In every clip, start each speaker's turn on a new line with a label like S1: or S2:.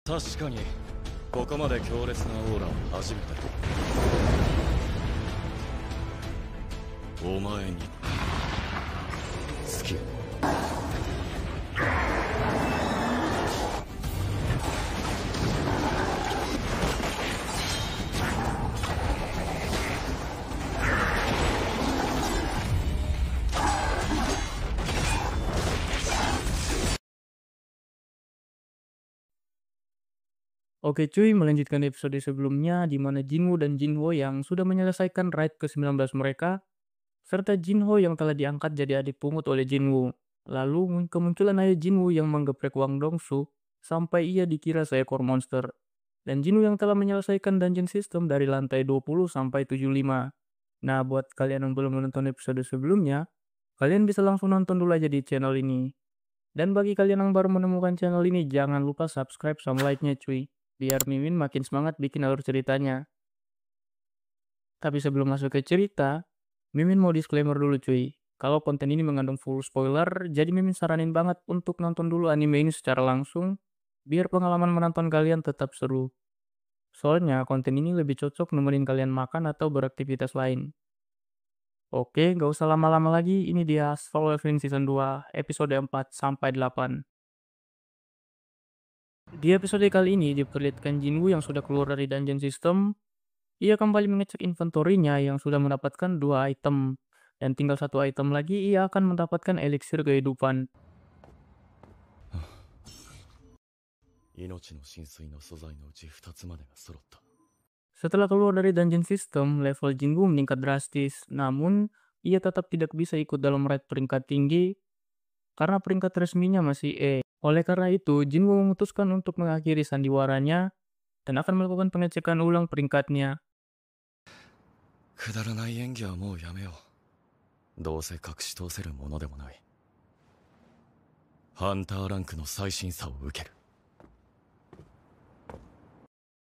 S1: 確かにここまで強烈なオーラは初めてだ。お前に好き。
S2: Oke cuy, melanjutkan episode sebelumnya di mana Jinwoo dan Jinho yang sudah menyelesaikan raid ke-19 mereka, serta Jinho yang telah diangkat jadi adik pungut oleh Jinwoo. Lalu kemunculan ayah Jinwoo yang menggeprek Wang Dongsu sampai ia dikira seekor monster. Dan Jinwoo yang telah menyelesaikan dungeon system dari lantai 20 sampai 75. Nah, buat kalian yang belum menonton episode sebelumnya, kalian bisa langsung nonton dulu aja di channel ini. Dan bagi kalian yang baru menemukan channel ini, jangan lupa subscribe sama like-nya cuy. Biar Mimin makin semangat bikin alur ceritanya. Tapi sebelum masuk ke cerita, Mimin mau disclaimer dulu cuy. Kalau konten ini mengandung full spoiler, jadi Mimin saranin banget untuk nonton dulu anime ini secara langsung, biar pengalaman menonton kalian tetap seru. Soalnya konten ini lebih cocok nemenin kalian makan atau beraktivitas lain. Oke, gak usah lama-lama lagi, ini dia Solo Leveling Season 2, episode 4-8. Di episode kali ini diperlihatkan Jinwoo yang sudah keluar dari dungeon system. Ia kembali mengecek inventory-nya yang sudah mendapatkan 2 item. Dan tinggal 1 item lagi ia akan mendapatkan eliksir kehidupan. Setelah keluar dari dungeon system, level Jinwoo meningkat drastis. Namun, ia tetap tidak bisa ikut dalam raid peringkat tinggi karena peringkat resminya masih E. Oleh karena itu, Jinwoo memutuskan untuk mengakhiri sandiwaranya dan akan melakukan pengecekan ulang peringkatnya.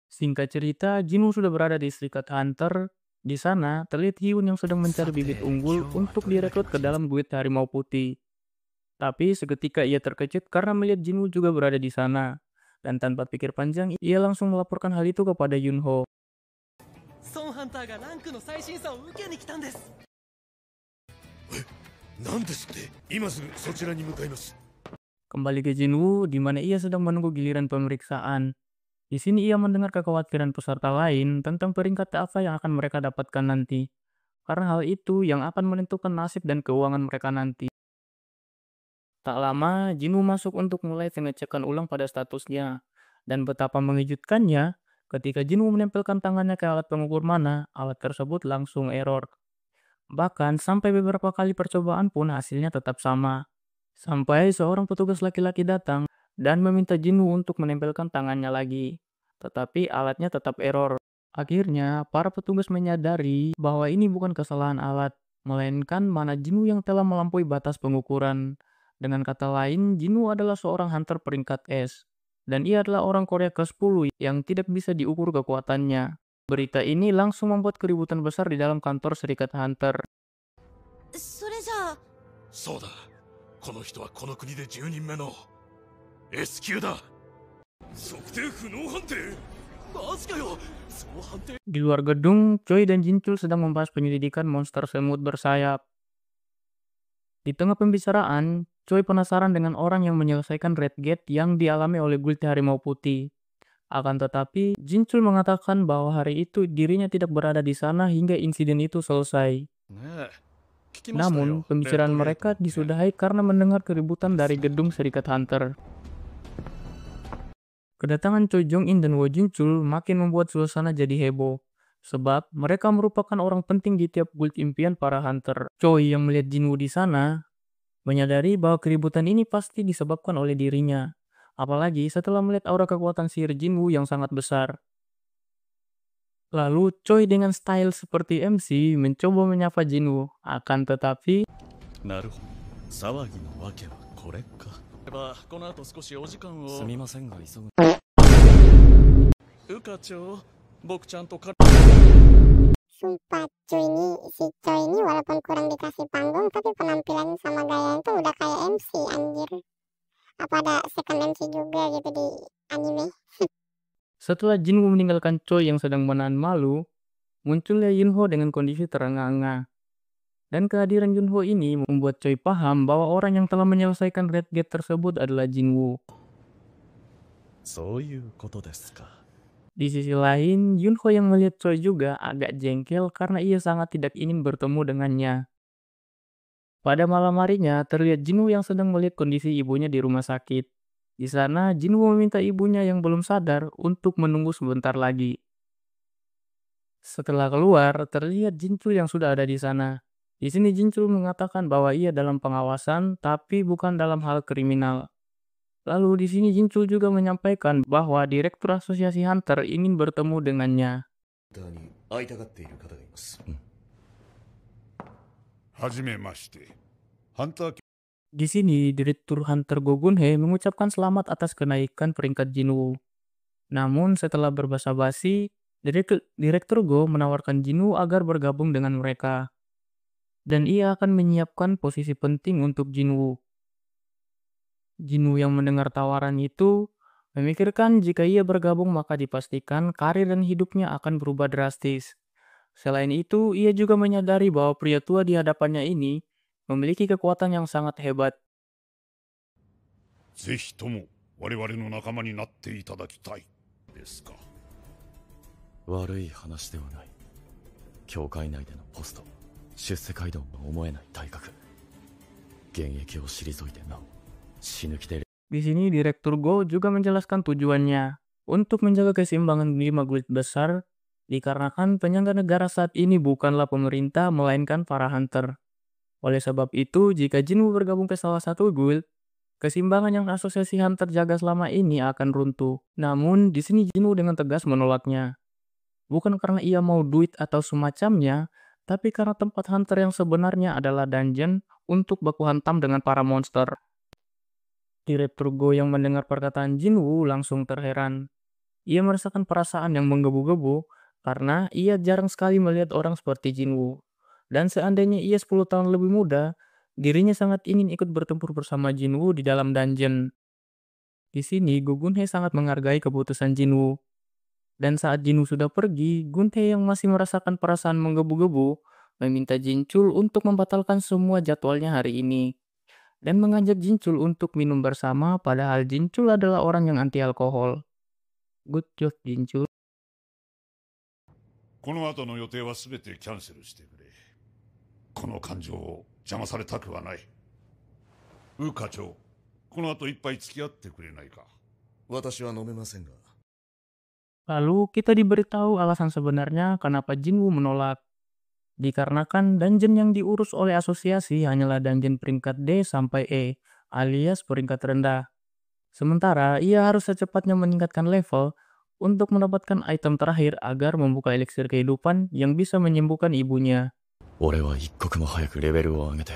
S2: Singkat cerita, Jinwoo sudah berada di Serikat Hunter. Di sana, terlihat Hyun yang sedang mencari bibit unggul untuk direkrut ke dalam guild Harimau Putih. Tapi seketika ia terkejut karena melihat Jinwoo juga berada di sana. Dan tanpa pikir panjang, ia langsung melaporkan hal itu kepada Yunho. Kembali ke Jinwoo, di mana ia sedang menunggu giliran pemeriksaan. Di sini ia mendengar kekhawatiran peserta lain tentang peringkat apa yang akan mereka dapatkan nanti. Karena hal itu yang akan menentukan nasib dan keuangan mereka nanti. Tak lama, Jinwoo masuk untuk mulai pengecekan ulang pada statusnya. Dan betapa mengejutkannya, ketika Jinwoo menempelkan tangannya ke alat pengukur mana, alat tersebut langsung error. Bahkan, sampai beberapa kali percobaan pun hasilnya tetap sama. Sampai seorang petugas laki-laki datang dan meminta Jinwoo untuk menempelkan tangannya lagi. Tetapi alatnya tetap error. Akhirnya, para petugas menyadari bahwa ini bukan kesalahan alat, melainkan mana Jinwoo yang telah melampaui batas pengukuran. Dengan kata lain, Jinwoo adalah seorang hunter peringkat S. Dan ia adalah orang Korea ke-10 yang tidak bisa diukur kekuatannya. Berita ini langsung membuat keributan besar di dalam kantor Serikat Hunter. Di luar gedung, Choi dan Jinchul sedang membahas penyelidikan monster semut bersayap. Di tengah pembicaraan, Choi penasaran dengan orang yang menyelesaikan Red Gate yang dialami oleh guild Harimau Putih. Akan tetapi, Jinchul mengatakan bahwa hari itu dirinya tidak berada di sana hingga insiden itu selesai. Namun, pembicaraan mereka disudahi karena mendengar keributan dari gedung Serikat Hunter. Kedatangan Choi Jong-in dan Wo Jinchul makin membuat suasana jadi heboh. Sebab mereka merupakan orang penting di tiap guild impian para hunter. Choi yang melihat Jinwoo di sana menyadari bahwa keributan ini pasti disebabkan oleh dirinya. Apalagi setelah melihat aura kekuatan sihir Jinwoo yang sangat besar. Lalu Choi dengan style seperti MC mencoba menyapa Jinwoo. Akan tetapi...
S3: Sumpah si Choi ini walaupun kurang dikasih panggung tapi penampilan sama gaya itu udah kayak MC anjir. Apa ada second MC juga gitu di anime.
S2: Setelah Jinwoo meninggalkan Choi yang sedang menahan malu, munculnya Yunho dengan kondisi terengah-engah. Dan kehadiran Yunho ini membuat Choi paham bahwa orang yang telah menyelesaikan Red Gate tersebut adalah Jinwoo.
S1: そういうことですか。
S2: Di sisi lain, Yunho yang melihat Choi juga agak jengkel karena ia sangat tidak ingin bertemu dengannya. Pada malam harinya, terlihat Jinwoo yang sedang melihat kondisi ibunya di rumah sakit. Di sana, Jinwoo meminta ibunya yang belum sadar untuk menunggu sebentar lagi. Setelah keluar, terlihat Jinchul yang sudah ada di sana. Di sini Jinchul mengatakan bahwa ia dalam pengawasan, tapi bukan dalam hal kriminal. Lalu di sini Jinchul juga menyampaikan bahwa Direktur Asosiasi Hunter ingin bertemu dengannya.
S4: に会いたがっている方がいます。
S5: はじめまして。ハンター
S2: Di sini, Direktur Hunter Go Gunhei mengucapkan selamat atas kenaikan peringkat Jinwoo. Namun, setelah berbasa-basi, Direktur Go menawarkan Jinwoo agar bergabung dengan mereka. Dan ia akan menyiapkan posisi penting untuk Jinwoo. Jinwoo yang mendengar tawaran itu, memikirkan jika ia bergabung maka dipastikan karir dan hidupnya akan berubah drastis. Selain itu, ia juga menyadari bahwa pria tua di hadapannya ini memiliki kekuatan yang sangat hebat.
S5: ぜひとも我々の仲間になっていただきたいですか。
S1: 悪い話ではない。教会内でのポスト、出世街道の思えない体格。現役を退いてなお、死ぬ気で。
S2: Di sini Direktur Go juga menjelaskan tujuannya untuk menjaga keseimbangan 5 guild besar dikarenakan penyangga negara saat ini bukanlah pemerintah melainkan para hunter. Oleh sebab itu, jika Jinwoo bergabung ke salah satu guild, keseimbangan yang asosiasi hunter jaga selama ini akan runtuh. Namun, di sini Jinwoo dengan tegas menolaknya. Bukan karena ia mau duit atau semacamnya, tapi karena tempat hunter yang sebenarnya adalah dungeon untuk baku hantam dengan para monster. Direktur Go yang mendengar perkataan Jinwoo langsung terheran. Ia merasakan perasaan yang menggebu-gebu karena ia jarang sekali melihat orang seperti Jinwoo. Dan seandainya ia 10 tahun lebih muda, dirinya sangat ingin ikut bertempur bersama Jinwoo di dalam dungeon. Di sini, Go Gunhei sangat menghargai keputusan Jinwoo. Dan saat Jinwoo sudah pergi, Gunhei yang masih merasakan perasaan menggebu-gebu meminta Jinchul untuk membatalkan semua jadwalnya hari ini. Dan mengajak Jinchul untuk minum bersama padahal Jinchul adalah orang yang anti alkohol. Good job, Jinchul.
S5: この後の予定はすべてキャンセルしてくれ。この感情を邪魔されたくはない。ウー課長、この後一杯付き合ってくれないか。
S4: 私は飲めませんが。
S2: Lalu kita diberitahu alasan sebenarnya kenapa Jinwoo menolak. Dikarenakan dungeon yang diurus oleh asosiasi hanyalah dungeon peringkat D sampai E, alias peringkat rendah. Sementara ia harus secepatnya meningkatkan level untuk mendapatkan item terakhir agar membuka eliksir kehidupan yang bisa menyembuhkan ibunya.
S1: 俺は一刻も早くレベルを上げて、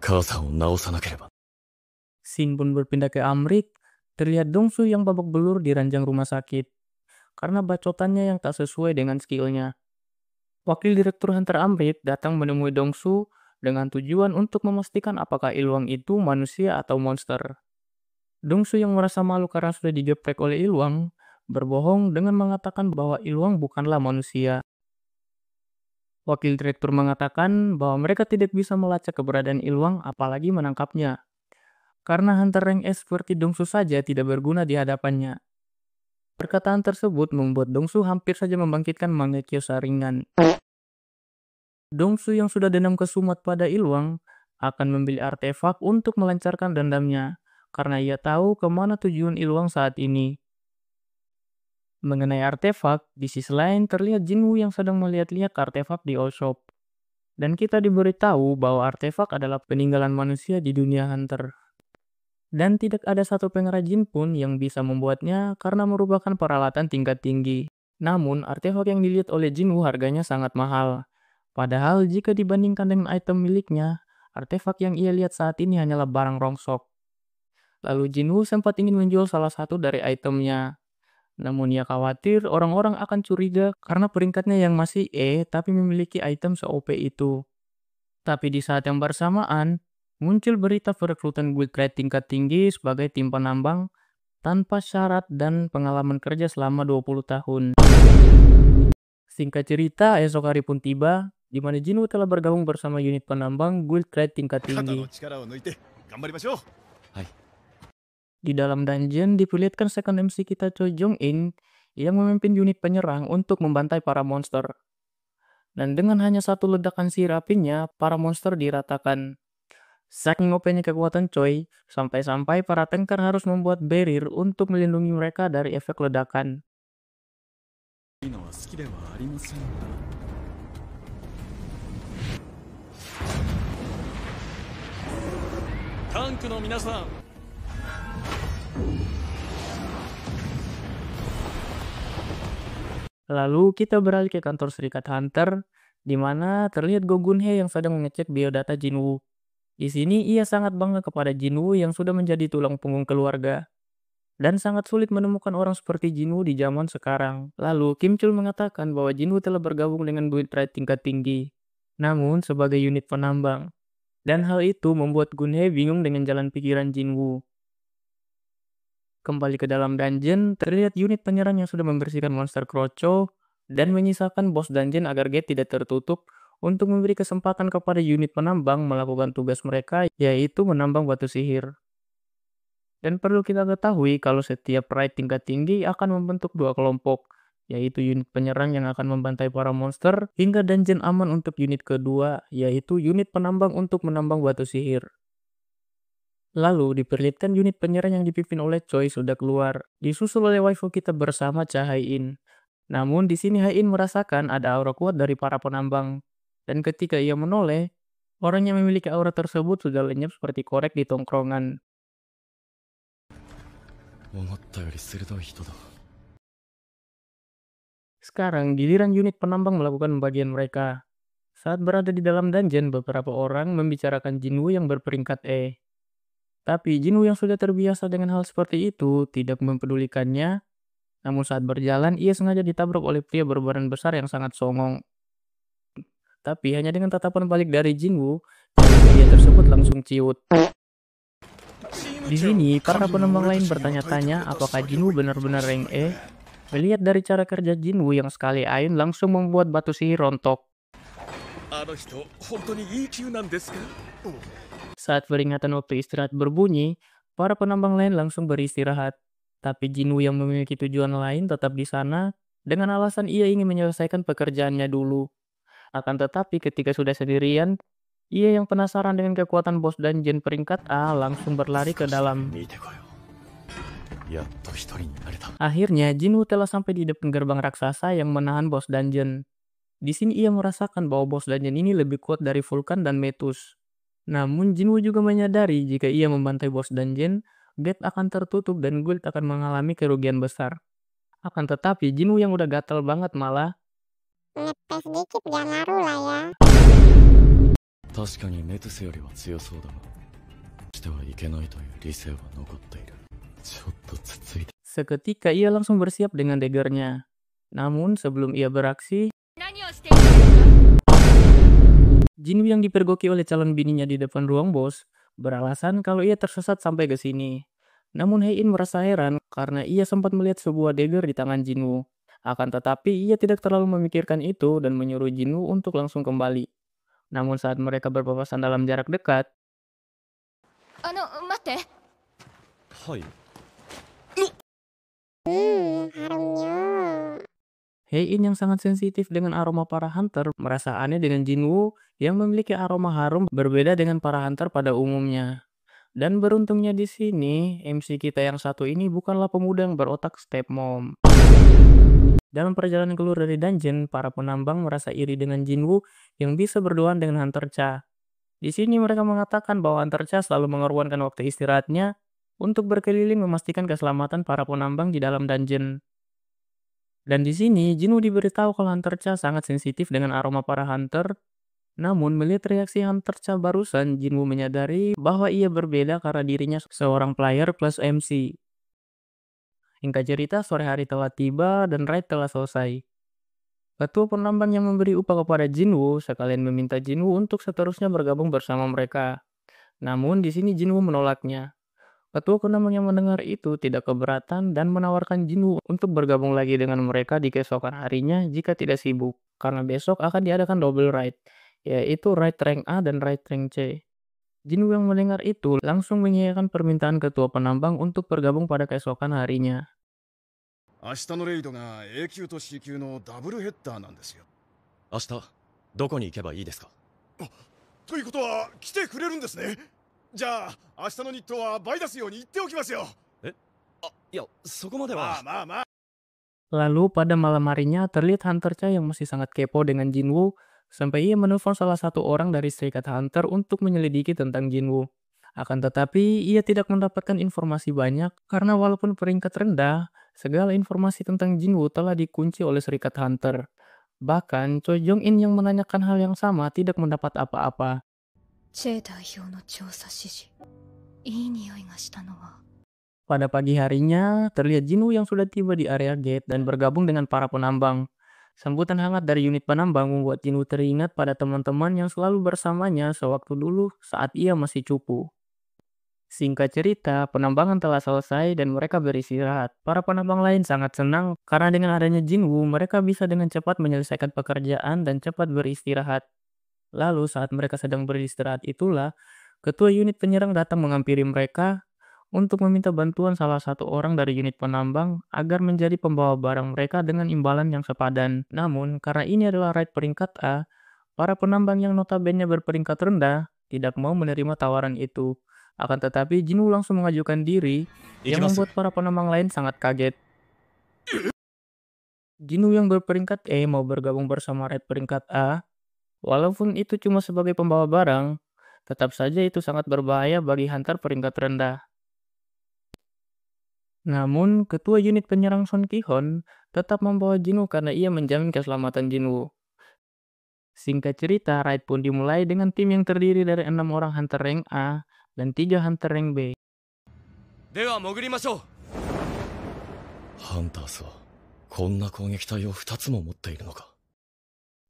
S1: 母さんを治さなければ。
S2: Scene pun berpindah ke Amrik, terlihat Dongsu yang babak belur di ranjang rumah sakit. Karena bacotannya yang tak sesuai dengan skillnya. Wakil Direktur Hunter Amrik datang menemui Dongsu dengan tujuan untuk memastikan apakah Ilwang itu manusia atau monster. Dongsu yang merasa malu karena sudah digeprek oleh Ilwang, berbohong dengan mengatakan bahwa Ilwang bukanlah manusia. Wakil Direktur mengatakan bahwa mereka tidak bisa melacak keberadaan Ilwang apalagi menangkapnya. Karena Hunter rank S seperti Dongsu saja tidak berguna di hadapannya. Perkataan tersebut membuat Dongsu hampir saja membangkitkan Mangekyo Sharingan. Dongsu yang sudah dendam kesumat pada Ilwang akan membeli artefak untuk melancarkan dendamnya, karena ia tahu kemana tujuan Ilwang saat ini. Mengenai artefak, di sisi lain terlihat Jinwoo yang sedang melihat-lihat artefak di All Shop. Dan kita diberitahu bahwa artefak adalah peninggalan manusia di dunia Hunter. Dan tidak ada satu pengrajin pun yang bisa membuatnya karena merupakan peralatan tingkat tinggi. Namun, artefak yang dilihat oleh Jinwoo harganya sangat mahal. Padahal jika dibandingkan dengan item miliknya, artefak yang ia lihat saat ini hanyalah barang rongsok. Lalu Jinwoo sempat ingin menjual salah satu dari itemnya. Namun ia khawatir orang-orang akan curiga karena peringkatnya yang masih E tapi memiliki item se-OP itu. Tapi di saat yang bersamaan, muncul berita perekrutan guild raid tingkat tinggi sebagai tim penambang tanpa syarat dan pengalaman kerja selama 20 tahun. Singkat cerita, esok hari pun tiba, di mana Jinwoo telah bergabung bersama unit penambang Guild Trade tingkat
S4: 肩
S2: tinggi.
S4: の力を抜いて頑張りましょう。
S2: Di dalam dungeon, diperlihatkan second MC kita Choi Jong-in yang memimpin unit penyerang untuk membantai para monster. Dan dengan hanya satu ledakan sihir apinya, para monster diratakan. Saking OP-nya kekuatan Choi, sampai-sampai para tanker harus membuat barrier untuk melindungi mereka dari efek ledakan.
S1: いいのは好きではありませんが。タンクの皆さん。
S2: Lalu kita beralih ke kantor Serikat Hunter, di mana terlihat Go Gun-hye yang sedang mengecek biodata Jinwoo. Di sini ia sangat bangga kepada Jinwoo yang sudah menjadi tulang punggung keluarga. Dan sangat sulit menemukan orang seperti Jinwoo di zaman sekarang. Lalu Kim Chul mengatakan bahwa Jinwoo telah bergabung dengan Guild Trade tingkat tinggi, namun sebagai unit penambang. Dan hal itu membuat Gun-hye bingung dengan jalan pikiran Jinwoo. Kembali ke dalam dungeon, terlihat unit penyerang yang sudah membersihkan monster Kroco dan menyisakan bos dungeon agar gate tidak tertutup untuk memberi kesempatan kepada unit penambang melakukan tugas mereka, yaitu menambang batu sihir. Dan perlu kita ketahui kalau setiap raid tingkat tinggi akan membentuk dua kelompok, yaitu unit penyerang yang akan membantai para monster, hingga dungeon aman untuk unit kedua, yaitu unit penambang untuk menambang batu sihir. Lalu diperlihatkan unit penyerang yang dipimpin oleh Choi sudah keluar, disusul oleh waifu kita bersama Cha Hai-in. Namun di sini Hai-in merasakan ada aura kuat dari para penambang, dan ketika ia menoleh, orang yang memiliki aura tersebut sudah lenyap seperti korek di tongkrongan.
S1: 思ったより鋭い人だ。
S2: Sekarang giliran unit penambang melakukan pembagian mereka. Saat berada di dalam dungeon, beberapa orang membicarakan Jinwoo yang berperingkat E. Tapi Jinwoo yang sudah terbiasa dengan hal seperti itu tidak mempedulikannya. Namun saat berjalan, ia sengaja ditabrak oleh pria berbadan besar yang sangat songong. Tapi hanya dengan tatapan balik dari Jinwoo, pria tersebut langsung ciut. Di sini, para penambang lain bertanya-tanya apakah Jinwoo benar-benar rank E. Melihat dari cara kerja Jinwoo yang sekali ayun langsung membuat batu sihir rontok.
S1: あの人、本当にいい級なんですか?
S2: Saat peringatan waktu istirahat berbunyi, para penambang lain langsung beristirahat. Tapi Jinwoo yang memiliki tujuan lain tetap di sana dengan alasan ia ingin menyelesaikan pekerjaannya dulu. Akan tetapi ketika sudah sendirian, ia yang penasaran dengan kekuatan bos dungeon peringkat A langsung berlari ke dalam.
S1: 見てこよ。やっと一人になれた。
S2: Akhirnya Jinwoo telah sampai di depan gerbang raksasa yang menahan bos dungeon. Di sini ia merasakan bahwa bos dungeon ini lebih kuat dari Vulcan dan Metus. Namun Jinwoo juga menyadari jika ia membantai bos dungeon, gate akan tertutup dan guild akan mengalami kerugian besar. Akan tetapi Jinwoo yang udah gatel banget malah
S3: Ngetes dikit gak ngaruh lah ya.
S1: 確かにメトスよりは強そうだが、してはいけないという理性は残っている。ちょっとつついて。
S2: seketika ia langsung bersiap dengan daggernya. Namun sebelum ia beraksi, Jinwoo yang dipergoki oleh calon bininya di depan ruang bos beralasan kalau ia tersesat sampai ke sini. Namun Hai-in merasa heran karena ia sempat melihat sebuah dagger di tangan Jinwoo. Akan tetapi ia tidak terlalu memikirkan itu dan menyuruh Jinwoo untuk langsung kembali. Namun saat mereka berpapasan dalam jarak dekat,
S6: 待って。
S1: はい。
S3: Harumnya.
S2: Hai-in yang sangat sensitif dengan aroma para hunter merasa aneh dengan Jinwoo yang memiliki aroma harum berbeda dengan para hunter pada umumnya. Dan beruntungnya di sini, MC kita yang satu ini bukanlah pemuda yang berotak stepmom. Dalam perjalanan keluar dari dungeon, para penambang merasa iri dengan Jinwoo yang bisa berduaan dengan Hunter Cha. Di sini mereka mengatakan bahwa Hunter Cha selalu mengorbankan waktu istirahatnya untuk berkeliling memastikan keselamatan para penambang di dalam dungeon. Dan di sini, Jinwoo diberitahu kalau Hunter Cha sangat sensitif dengan aroma para hunter. Namun, melihat reaksi Hunter Cha barusan, Jinwoo menyadari bahwa ia berbeda karena dirinya seorang player plus MC. Hingga cerita, sore hari telah tiba dan raid telah selesai. Ketua penambang yang memberi upah kepada Jinwoo sekalian meminta Jinwoo untuk seterusnya bergabung bersama mereka. Namun, di sini Jinwoo menolaknya. Ketua penambang yang mendengar itu tidak keberatan dan menawarkan Jinwoo untuk bergabung lagi dengan mereka di keesokan harinya jika tidak sibuk, karena besok akan diadakan double raid, yaitu raid rank A dan raid rank C. Jinwoo yang mendengar itu langsung mengiyakan permintaan ketua penambang untuk bergabung pada keesokan harinya.
S4: 明日のレイドが A 級と C 級のダブルヘッダーなんですよ。
S1: 明日どこに行けばいいですか？
S4: ということは来てくれるんですね。じゃあ明日の日当は倍出すように言っておきますよ。
S1: いや、そこまでは。
S4: まあ。
S2: Lalu pada malam harinya terlihat Hunter Cha yang masih sangat kepo dengan Jinwoo sampai ia menelpon salah satu orang dari Serikat Hunter untuk menyelidiki tentang Jinwoo. Akan tetapi ia tidak mendapatkan informasi banyak karena walaupun peringkat rendah, segala informasi tentang Jinwoo telah dikunci oleh Serikat Hunter. Bahkan Choi Jong-in yang menanyakan hal yang sama tidak mendapat apa-apa.
S6: チェ代表の調査指示。いい匂いがしたのは。
S2: Pada pagi harinya, terlihat Jinwoo yang sudah tiba di area gate dan bergabung dengan para penambang. Sambutan hangat dari unit penambang membuat Jinwoo teringat pada teman-teman yang selalu bersamanya sewaktu dulu saat ia masih cupu. Singkat cerita, penambangan telah selesai dan mereka beristirahat. Para penambang lain sangat senang karena dengan adanya Jinwoo, mereka bisa dengan cepat menyelesaikan pekerjaan dan cepat beristirahat. Lalu saat mereka sedang beristirahat itulah, ketua unit penyerang datang menghampiri mereka untuk meminta bantuan salah satu orang dari unit penambang agar menjadi pembawa barang mereka dengan imbalan yang sepadan. Namun, karena ini adalah raid peringkat A, para penambang yang notabene berperingkat rendah tidak mau menerima tawaran itu. Akan tetapi, Jinwoo langsung mengajukan diri yang membuat para penambang lain sangat kaget. Jinwoo yang berperingkat E mau bergabung bersama raid peringkat A. Walaupun itu cuma sebagai pembawa barang, tetap saja itu sangat berbahaya bagi hunter peringkat rendah. Namun, ketua unit penyerang Son Ki-hon tetap membawa Jinwoo karena ia menjamin keselamatan Jinwoo. Singkat cerita, raid pun dimulai dengan tim yang terdiri dari 6 orang hunter rank A dan 3 hunter rank B.
S1: では潜りましょう。ハンタースはこんな攻撃体を2つも持っているのか。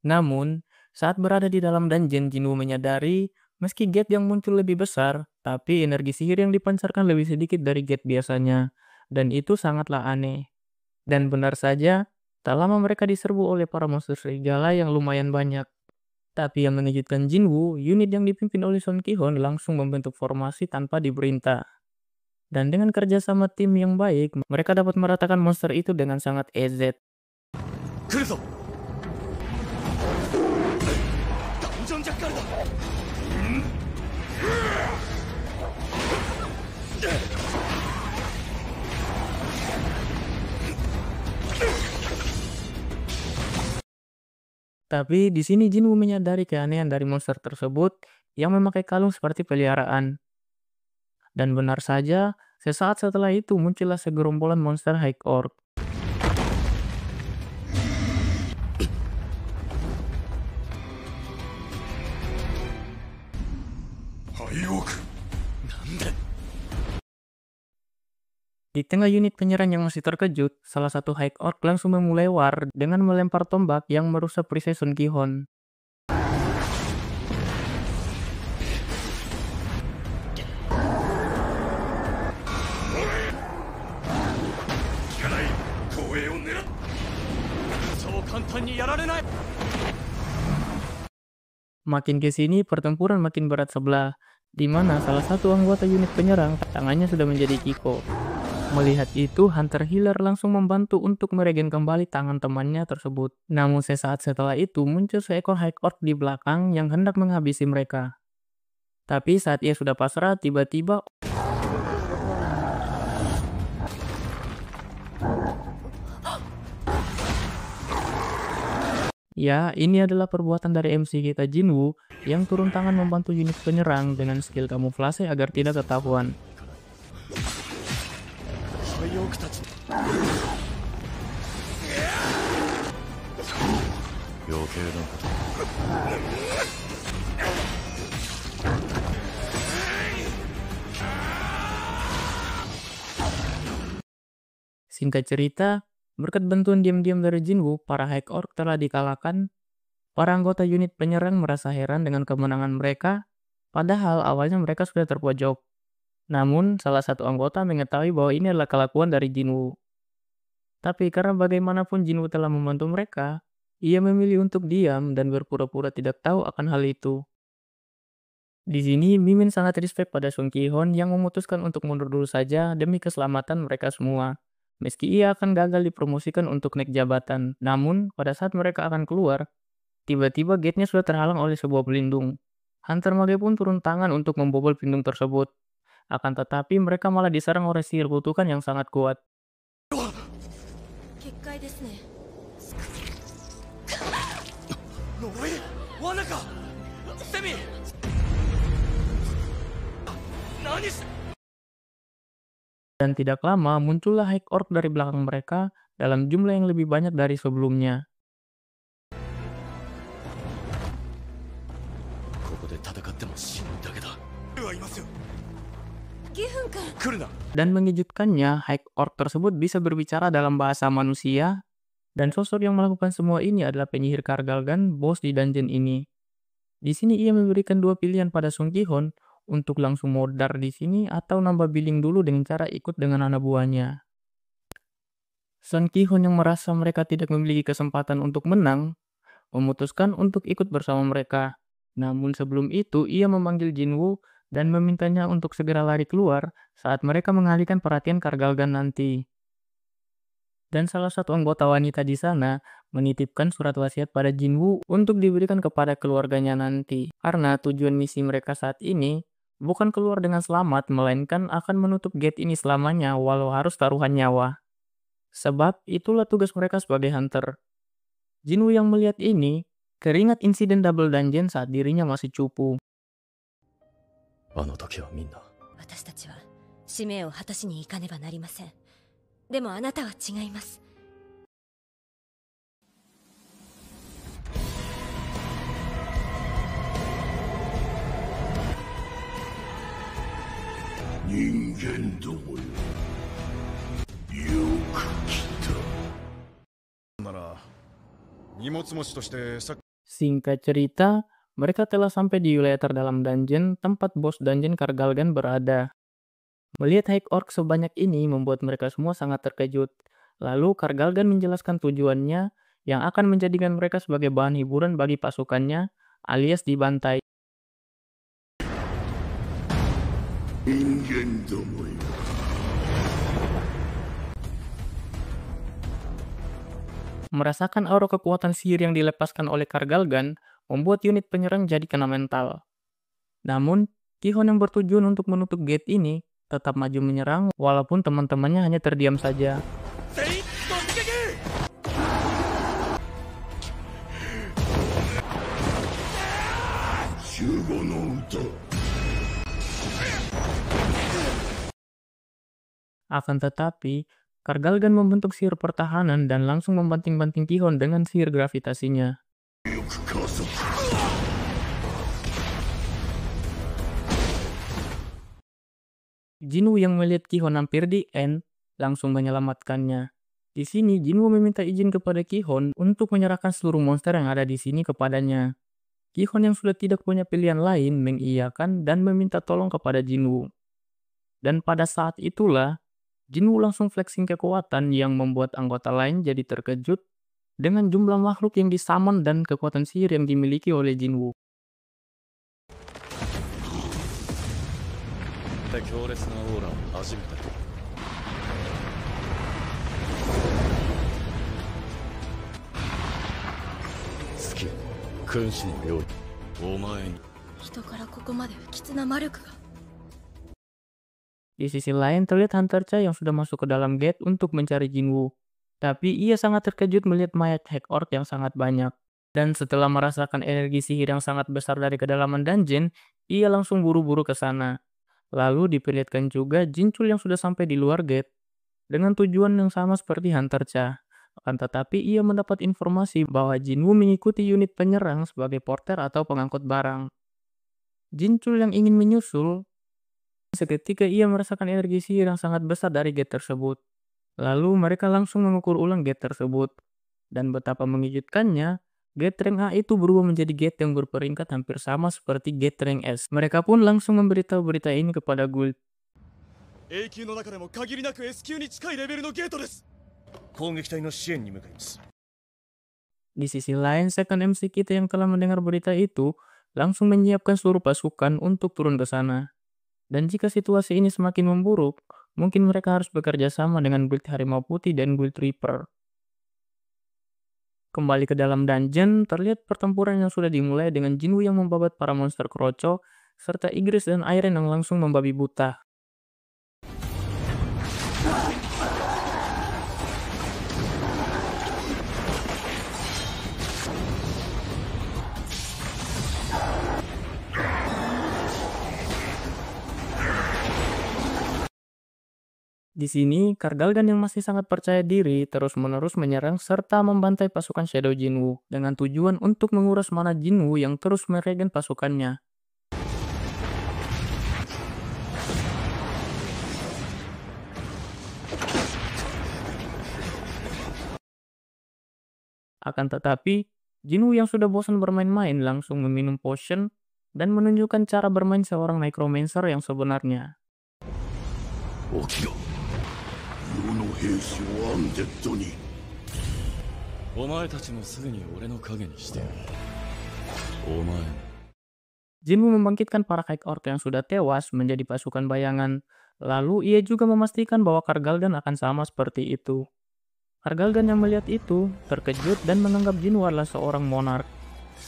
S2: Namun, saat berada di dalam dungeon, Jinwoo menyadari meski gate yang muncul lebih besar, tapi energi sihir yang dipancarkan lebih sedikit dari gate biasanya, dan itu sangatlah aneh. Dan benar saja, tak lama mereka diserbu oleh para monster serigala yang lumayan banyak. Tapi yang mengejutkan Jinwoo, unit yang dipimpin oleh Son Ki-hon langsung membentuk formasi tanpa diperintah. Dan dengan kerjasama tim yang baik, mereka dapat meratakan monster itu dengan sangat EZ.
S1: 来るぞ。ダンジョンジャッカルだ。
S2: Tapi di sini Jinwoo menyadari keanehan dari monster tersebut yang memakai kalung seperti peliharaan. Dan benar saja, sesaat setelah itu muncullah segerombolan monster High Orc. Di tengah unit penyerang yang masih terkejut, salah satu High Orc langsung memulai war dengan melempar tombak yang merusak perisai Son Ki-hon. Makin kesini pertempuran makin berat sebelah, di mana salah satu anggota unit penyerang tangannya sudah menjadi kiko. Melihat itu, Hunter Healer langsung membantu untuk meregen kembali tangan temannya tersebut. Namun sesaat setelah itu muncul seekor High Orc di belakang yang hendak menghabisi mereka. Tapi saat ia sudah pasrah, tiba-tiba ya, ini adalah perbuatan dari MC kita Jinwoo yang turun tangan membantu unit penyerang dengan skill kamuflase agar tidak ketahuan. Singkat cerita, berkat bantuan diam-diam dari Jinwoo, para High Orc telah dikalahkan. Para anggota unit penyerang merasa heran dengan kemenangan mereka, padahal awalnya mereka sudah terpojok. Namun, salah satu anggota mengetahui bahwa ini adalah kelakuan dari Jinwoo. Tapi karena bagaimanapun Jinwoo telah membantu mereka, ia memilih untuk diam dan berpura-pura tidak tahu akan hal itu. Di sini, Mimin sangat respect pada Sung Ki-hon yang memutuskan untuk mundur dulu saja demi keselamatan mereka semua. Meski ia akan gagal dipromosikan untuk naik jabatan, namun pada saat mereka akan keluar, tiba-tiba gate-nya sudah terhalang oleh sebuah pelindung. Hunter Mage pun turun tangan untuk membobol pelindung tersebut. Akan tetapi mereka malah diserang oleh sihir kutukan yang sangat kuat. Dan tidak lama muncullah High Orc dari belakang mereka dalam jumlah yang lebih banyak dari sebelumnya. Dan mengejutkannya, High Orc tersebut bisa berbicara dalam bahasa manusia, dan sosok yang melakukan semua ini adalah penyihir Kargalgan, bos di dungeon ini. Di sini ia memberikan dua pilihan pada Sung Ki-hon untuk langsung modar di sini atau nambah billing dulu dengan cara ikut dengan anak buahnya. Sung Ki-hon yang merasa mereka tidak memiliki kesempatan untuk menang, memutuskan untuk ikut bersama mereka. Namun sebelum itu, ia memanggil Jinwoo dan memintanya untuk segera lari keluar saat mereka mengalihkan perhatian Kargalgan nanti. Dan salah satu anggota wanita di sana menitipkan surat wasiat pada Jinwoo untuk diberikan kepada keluarganya nanti. Karena tujuan misi mereka saat ini bukan keluar dengan selamat, melainkan akan menutup gate ini selamanya walau harus taruhan nyawa. Sebab itulah tugas mereka sebagai hunter. Jinwoo yang melihat ini teringat insiden double dungeon saat dirinya masih cupu.
S1: あの時はみんな
S7: 私たちは使命を果たしに行かねばなりません。でもあなたは違います。
S5: 人間どもよ、よく来た。
S4: なら荷物持ちとしてさっき
S2: Singkat cerita, mereka telah sampai di wilayah terdalam dungeon tempat bos dungeon Kargalgan berada. Melihat High Orc sebanyak ini membuat mereka semua sangat terkejut. Lalu Kargalgan menjelaskan tujuannya yang akan menjadikan mereka sebagai bahan hiburan bagi pasukannya, alias dibantai.
S5: 人間どもよ。
S2: Merasakan aura kekuatan sihir yang dilepaskan oleh Kargalgan membuat unit penyerang jadi kena mental. Namun, Ki-hon yang bertujuan untuk menutup gate ini tetap maju menyerang walaupun teman-temannya hanya terdiam saja. Akan tetapi, Kargalgan membentuk sihir pertahanan dan langsung membanting-banting Ki-hon dengan sihir gravitasinya. Jinwoo yang melihat Ki-hon hampir di end, langsung menyelamatkannya. Di sini, Jinwoo meminta izin kepada Ki-hon untuk menyerahkan seluruh monster yang ada di sini kepadanya. Ki-hon yang sudah tidak punya pilihan lain mengiyakan dan meminta tolong kepada Jinwoo. Dan pada saat itulah, Jinwoo langsung flexing kekuatan yang membuat anggota lain jadi terkejut dengan jumlah makhluk yang disummon dan kekuatan sihir yang dimiliki oleh Jinwoo.
S1: 強烈なオーラを初めてスキル君主の領域お前に
S6: 人からここまで不吉な魔力が
S2: Di sisi lain terlihat Hunter Cha yang sudah masuk ke dalam gate untuk mencari Jinwoo. Tapi ia sangat terkejut melihat mayat High Orc yang sangat banyak. Dan setelah merasakan energi sihir yang sangat besar dari kedalaman dungeon, ia langsung buru-buru ke sana. Lalu diperlihatkan juga Jinchul yang sudah sampai di luar gate dengan tujuan yang sama seperti Hunter Cha. Akan tetapi ia mendapat informasi bahwa Jinwoo mengikuti unit penyerang sebagai porter atau pengangkut barang. Jinchul yang ingin menyusul, seketika ia merasakan energi sihir yang sangat besar dari gate tersebut. Lalu mereka langsung mengukur ulang gate tersebut. Dan betapa mengejutkannya, gate rank A itu berubah menjadi gate yang berperingkat hampir sama seperti gate rank S. Mereka pun langsung memberitahu berita ini kepada guild.
S4: A 級の中でも限りなく S 級に近いレベルのゲートです。
S8: 攻撃隊の支援に向かいます。
S2: Di sisi lain, second MC kita yang telah mendengar berita itu langsung menyiapkan seluruh pasukan untuk turun ke sana. Dan jika situasi ini semakin memburuk, mungkin mereka harus bekerja sama dengan Guild Harimau Putih dan Guild Reaper. Kembali ke dalam dungeon, terlihat pertempuran yang sudah dimulai dengan Jinwoo yang membabat para monster kroco, serta Igris dan Airen yang langsung membabi buta. Di sini, Kargalgan yang masih sangat percaya diri terus-menerus menyerang serta membantai pasukan Shadow Jinwoo dengan tujuan untuk menguras mana Jinwoo yang terus meregen pasukannya. Akan tetapi, Jinwoo yang sudah bosan bermain-main langsung meminum potion dan menunjukkan cara bermain seorang necromancer yang sebenarnya. Jinwoo membangkitkan para High Orc yang sudah tewas menjadi pasukan bayangan. Lalu ia juga memastikan bahwa Kargalgan akan sama seperti itu. Kargalgan yang melihat itu terkejut dan menganggap Jinwoo adalah seorang monark.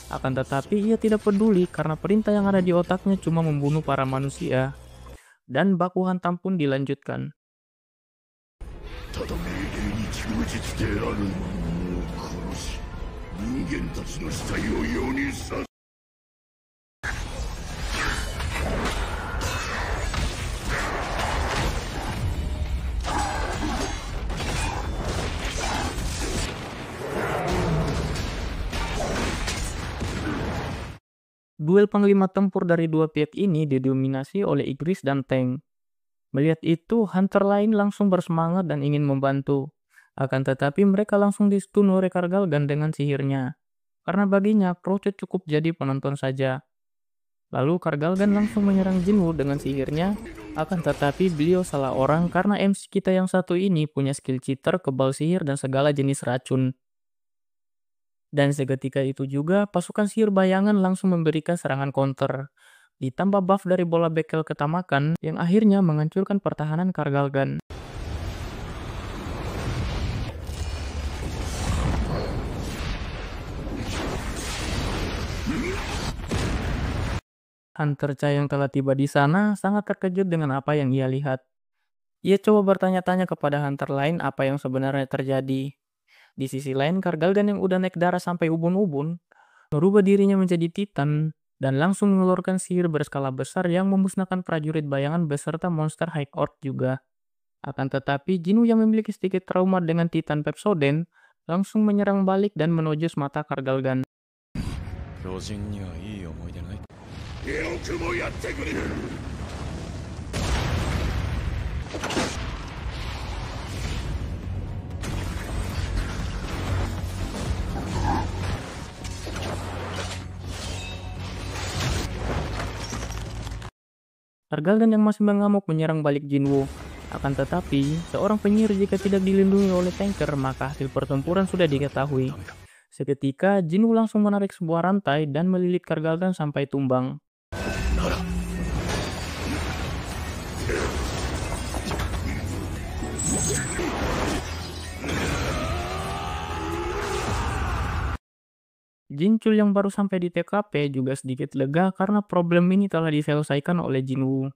S2: Akan tetapi ia tidak peduli karena perintah yang ada di otaknya cuma membunuh para manusia. Dan baku hantam pun dilanjutkan. Duel panglima tempur dari dua pihak ini didominasi oleh Igris dan Tank. Melihat itu, hunter lain langsung bersemangat dan ingin membantu. Akan tetapi mereka langsung di-stun oleh Kargalgan dengan sihirnya. Karena baginya, Crouched cukup jadi penonton saja. Lalu Kargalgan langsung menyerang Jinwoo dengan sihirnya. Akan tetapi beliau salah orang karena MC kita yang satu ini punya skill cheater, kebal sihir, dan segala jenis racun. Dan seketika itu juga, pasukan sihir bayangan langsung memberikan serangan counter. Ditambah buff dari bola bekel ketamakan yang akhirnya menghancurkan pertahanan Kargalgan. Hunter Cha yang telah tiba di sana sangat terkejut dengan apa yang ia lihat. Ia coba bertanya-tanya kepada hunter lain apa yang sebenarnya terjadi. Di sisi lain, Kargalgan yang udah naik darah sampai ubun-ubun, merubah dirinya menjadi Titan, dan langsung mengeluarkan sihir berskala besar yang memusnahkan prajurit bayangan beserta monster High Orc juga. Akan tetapi, Jinwoo yang memiliki sedikit trauma dengan Titan Pepsoden, langsung menyerang balik dan menojos mata Kargalgan. Kargalgan yang masih mengamuk menyerang balik Jinwoo. Akan tetapi, seorang penyihir jika tidak dilindungi oleh tanker, maka hasil pertempuran sudah diketahui. Seketika, Jinwoo langsung menarik sebuah rantai dan melilit Kargalgan sampai tumbang. Jinchul yang baru sampai di TKP juga sedikit lega karena problem ini telah diselesaikan oleh Jinwoo.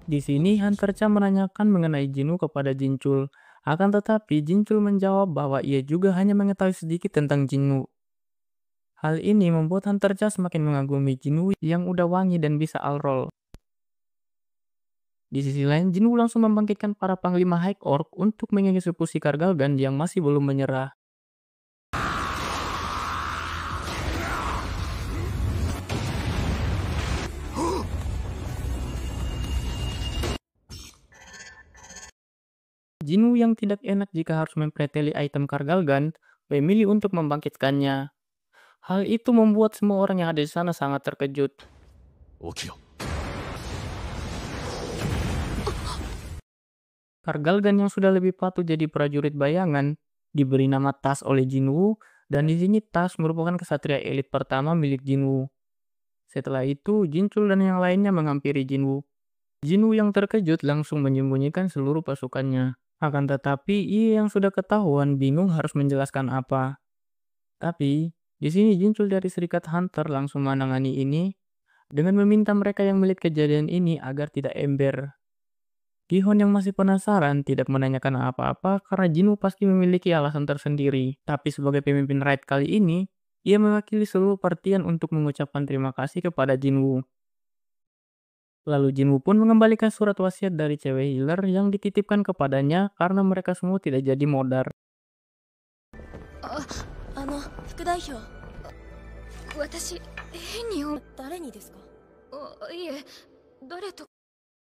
S2: Di sini Hunter Cha menanyakan mengenai Jinwoo kepada Jinchul. Akan tetapi Jinchul menjawab bahwa ia juga hanya mengetahui sedikit tentang Jinwoo. Hal ini membuat Hunter Cha semakin mengagumi Jinwoo yang udah wangi dan bisa all-roll. Di sisi lain, Jinwoo langsung membangkitkan para panglima High Orc untuk mengeksekusi Kargalgan yang masih belum menyerah. Jinwoo yang tidak enak jika harus mempreteli item Kargalgan, memilih untuk membangkitkannya. Hal itu membuat semua orang yang ada di sana sangat terkejut. Kargalgan yang sudah lebih patuh jadi prajurit bayangan diberi nama Tas oleh Jinwoo, dan di sini Tas merupakan kesatria elit pertama milik Jinwoo. Setelah itu, Jinchul dan yang lainnya menghampiri Jinwoo. Jinwoo yang terkejut langsung menyembunyikan seluruh pasukannya. Akan tetapi, ia yang sudah ketahuan bingung harus menjelaskan apa. Tapi, di sini Jinchul dari Serikat Hunter langsung menangani ini dengan meminta mereka yang melihat kejadian ini agar tidak ember. Gi-hon yang masih penasaran tidak menanyakan apa-apa karena Jinwoo pasti memiliki alasan tersendiri. Tapi sebagai pemimpin raid kali ini, ia mewakili seluruh partian untuk mengucapkan terima kasih kepada Jinwoo. Lalu Jinwoo pun mengembalikan surat wasiat dari cewek healer yang dititipkan kepadanya karena mereka semua tidak jadi modar.
S7: 副代表、
S6: 私変に
S7: 誰にですか？
S6: いえ誰と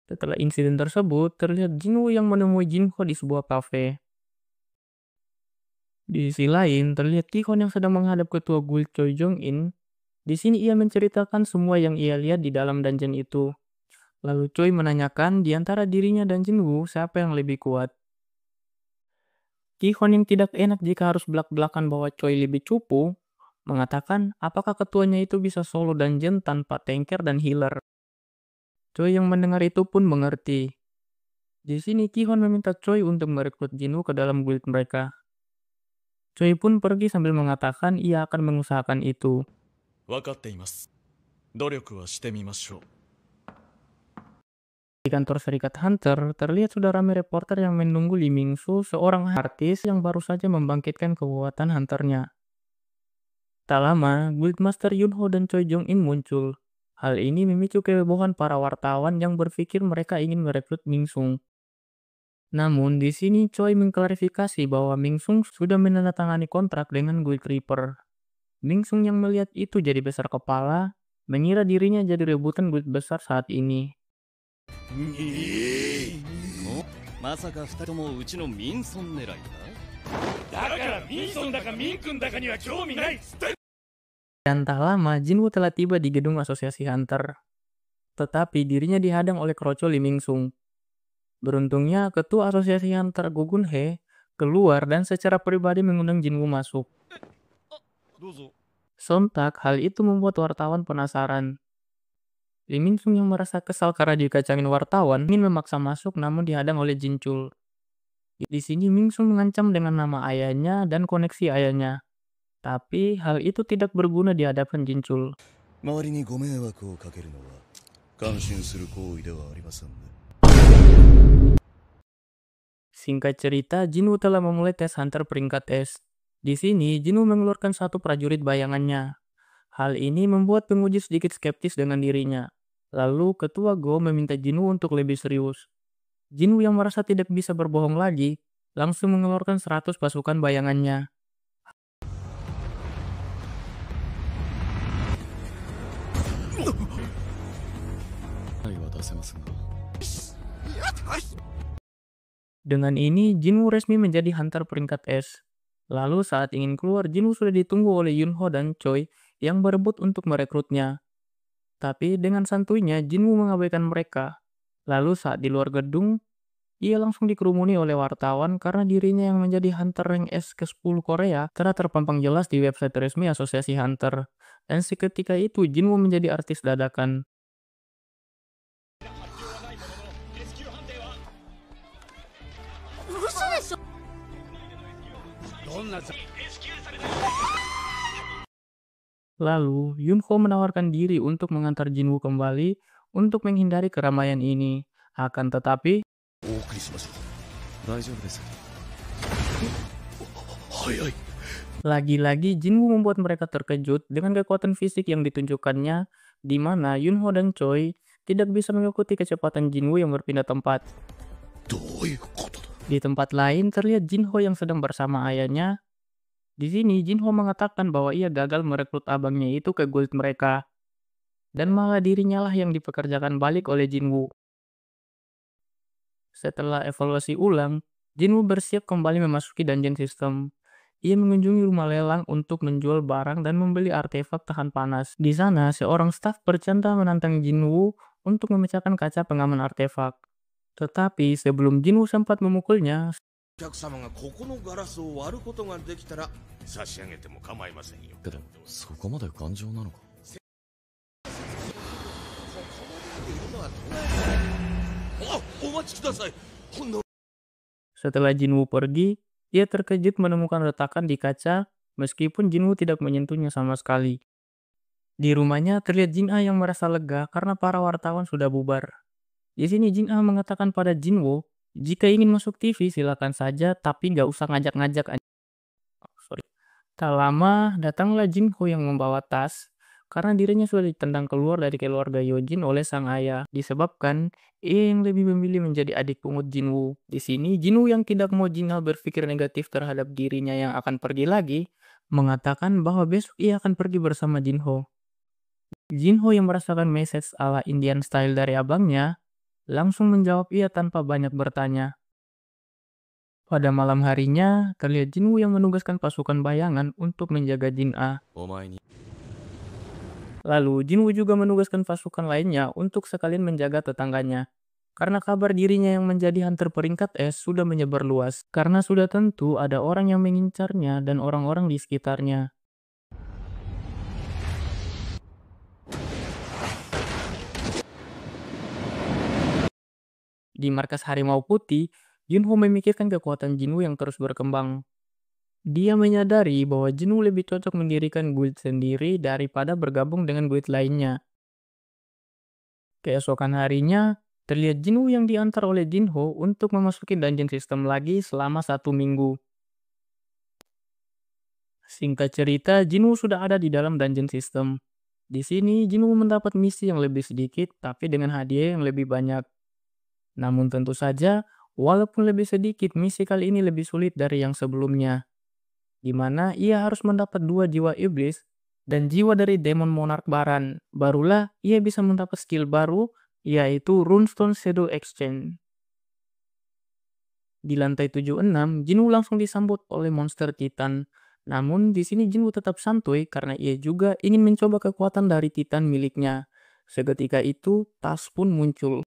S2: Setelah insiden tersebut, terlihat Jinwoo yang menemui Jinho di sebuah kafe. Di sisi lain, terlihat Gi-hon yang sedang menghadap ketua guild Choi Jong-in. Di sini ia menceritakan semua yang ia lihat di dalam dungeon itu. Lalu Choi menanyakan di antara dirinya dan Jinwoo siapa yang lebih kuat. Gi-hon yang tidak enak jika harus belak-belakan bahwa Choi lebih cupu, mengatakan apakah ketuanya itu bisa solo dungeon tanpa tanker dan healer. Choi yang mendengar itu pun mengerti. Di sini Gi-hon meminta Choi untuk merekrut Jinwoo ke dalam guild mereka. Choi pun pergi sambil mengatakan ia akan mengusahakan itu.
S1: 分かっています。努力はしてみましょう。
S2: Di kantor Serikat Hunter, terlihat sudah ramai reporter yang menunggu Lee Ming-soo, seorang artis yang baru saja membangkitkan kekuatan hunternya. Tak lama, Guildmaster Yunho dan Choi Jong-in muncul. Hal ini memicu kehebohan para wartawan yang berpikir mereka ingin merekrut Ming-sung. Namun, di sini Choi mengklarifikasi bahwa Ming-sung sudah menandatangani kontrak dengan Guild Reaper. Ming-sung yang melihat itu jadi besar kepala, mengira dirinya jadi rebutan guild besar saat ini.
S1: まさか2人ともうちのミンソン狙い
S4: だからミンソンだかミン君だかには興味ないっつって。
S2: Dan tak lama, Jinwoo telah tiba di gedung asosiasi Hunter. Tetapi dirinya dihadang oleh kroco Lee Ming-sung. Beruntungnya, ketua asosiasi Hunter Go Gun-hee keluar dan secara pribadi mengundang Jinwoo masuk. Sontak, hal itu membuat wartawan penasaran. Lee Ming-sung yang merasa kesal karena dikacangin wartawan ingin memaksa masuk namun dihadang oleh Jinchul. Di sini Ming-sung mengancam dengan nama ayahnya dan koneksi ayahnya. Tapi hal itu tidak berguna di hadapan Jinchul.
S8: 周りにご迷惑をかけるのは感心する行為ではありませんね。
S2: Singkat cerita, Jinwoo telah memulai tes Hunter peringkat S. Di sini, Jinwoo mengeluarkan satu prajurit bayangannya. Hal ini membuat penguji sedikit skeptis dengan dirinya. Lalu, ketua Go meminta Jinwoo untuk lebih serius. Jinwoo yang merasa tidak bisa berbohong lagi, langsung mengeluarkan 100 pasukan bayangannya. Dengan ini, Jinwoo resmi menjadi Hunter peringkat S. Lalu saat ingin keluar, Jinwoo sudah ditunggu oleh Yunho dan Choi yang berebut untuk merekrutnya. Tapi dengan santuinya, Jinwoo mengabaikan mereka. Lalu saat di luar gedung, ia langsung dikerumuni oleh wartawan karena dirinya yang menjadi Hunter rank S ke-10 Korea telah terpampang jelas di website resmi Asosiasi Hunter. Dan seketika itu, Jinwoo menjadi artis dadakan. Lalu, Yunho menawarkan diri untuk mengantar Jinwoo kembali untuk menghindari keramaian ini. Akan tetapi,
S8: お送りしましょ
S1: 大丈夫です。
S8: う。早い。
S2: lagi-lagi Jinwoo membuat mereka terkejut dengan kekuatan fisik yang ditunjukkannya, di mana Yunho dan Choi tidak bisa mengikuti kecepatan Jinwoo yang berpindah tempat.
S8: どういうことだ。
S2: Di tempat lain, terlihat Jinho yang sedang bersama ayahnya. Di sini, Jinho mengatakan bahwa ia gagal merekrut abangnya itu ke guild mereka. Dan malah dirinya lah yang dipekerjakan balik oleh Jinwoo. Setelah evaluasi ulang, Jinwoo bersiap kembali memasuki dungeon system. Ia mengunjungi rumah lelang untuk menjual barang dan membeli artefak tahan panas. Di sana, seorang staf bercanda menantang Jinwoo untuk memecahkan kaca pengaman artefak. Tetapi sebelum Jinwoo sempat memukulnya,
S9: お客様がここのガラスを割ることができたら差し上げても構いませんよ。
S1: けど、そこまで頑丈なのか。
S9: お待ちください。ほんの
S2: setelah Jinwoo pergi, ia terkejut menemukan retakan di kaca meskipun Jinwoo tidak menyentuhnya sama sekali. Di rumahnya terlihat Jin-ah yang merasa lega karena para wartawan sudah bubar. Di sini Jin-ah mengatakan pada Jinwoo, jika ingin masuk TV silakan saja tapi nggak usah ngajak-ngajak aja. Sorry. Tak lama datanglah Jinho yang membawa tas karena dirinya sudah ditendang keluar dari keluarga Yojin oleh sang ayah. Disebabkan ia yang lebih memilih menjadi adik pungut Jinwoo. Di sini Jinwoo yang tidak mau Jin-ah berpikir negatif terhadap dirinya yang akan pergi lagi, mengatakan bahwa besok ia akan pergi bersama Jinho. Jinho yang merasakan message ala Indian style dari abangnya, langsung menjawab ia tanpa banyak bertanya. Pada malam harinya, terlihat Jinwoo yang menugaskan pasukan bayangan untuk menjaga Jin-ah. Lalu, Jinwoo juga menugaskan pasukan lainnya untuk sekalian menjaga tetangganya. Karena kabar dirinya yang menjadi hunter peringkat es sudah menyebar luas. Karena sudah tentu ada orang yang mengincarnya dan orang-orang di sekitarnya. Di markas Harimau Putih, Junho memikirkan kekuatan Jinwoo yang terus berkembang. Dia menyadari bahwa Jinwoo lebih cocok mendirikan guild sendiri daripada bergabung dengan guild lainnya. Keesokan harinya, terlihat Jinwoo yang diantar oleh Jinho untuk memasuki dungeon system lagi selama 1 minggu. Singkat cerita, Jinwoo sudah ada di dalam dungeon system. Di sini, Jinwoo mendapat misi yang lebih sedikit tapi dengan hadiah yang lebih banyak. Namun tentu saja, walaupun lebih sedikit, misi kali ini lebih sulit dari yang sebelumnya. Di mana ia harus mendapat 2 jiwa iblis dan jiwa dari Demon Monarch Baran. Barulah ia bisa mendapat skill baru, yaitu Runestone Shadow Exchange. Di lantai 76, Jinwoo langsung disambut oleh monster Titan. Namun di sini Jinwoo tetap santuy karena ia juga ingin mencoba kekuatan dari Titan miliknya. Seketika itu, tas pun muncul.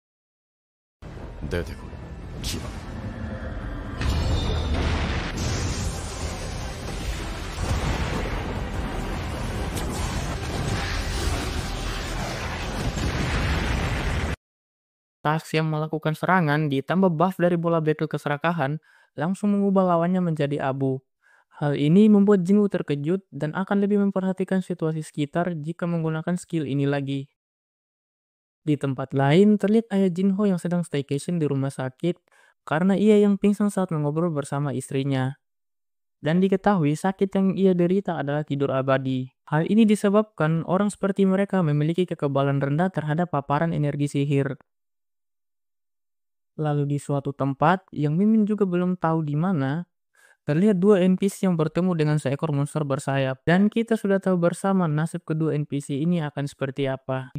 S2: Tas yang melakukan serangan ditambah buff dari bola battle keserakahan langsung mengubah lawannya menjadi abu. Hal ini membuat Jinwoo terkejut dan akan lebih memperhatikan situasi sekitar jika menggunakan skill ini lagi. Di tempat lain, terlihat ayah Jinho yang sedang staycation di rumah sakit karena ia yang pingsan saat mengobrol bersama istrinya. Dan diketahui sakit yang ia derita adalah tidur abadi. Hal ini disebabkan orang seperti mereka memiliki kekebalan rendah terhadap paparan energi sihir. Lalu di suatu tempat yang Mimin juga belum tahu di mana, terlihat 2 NPC yang bertemu dengan seekor monster bersayap. Dan kita sudah tahu bersama nasib kedua NPC ini akan seperti apa.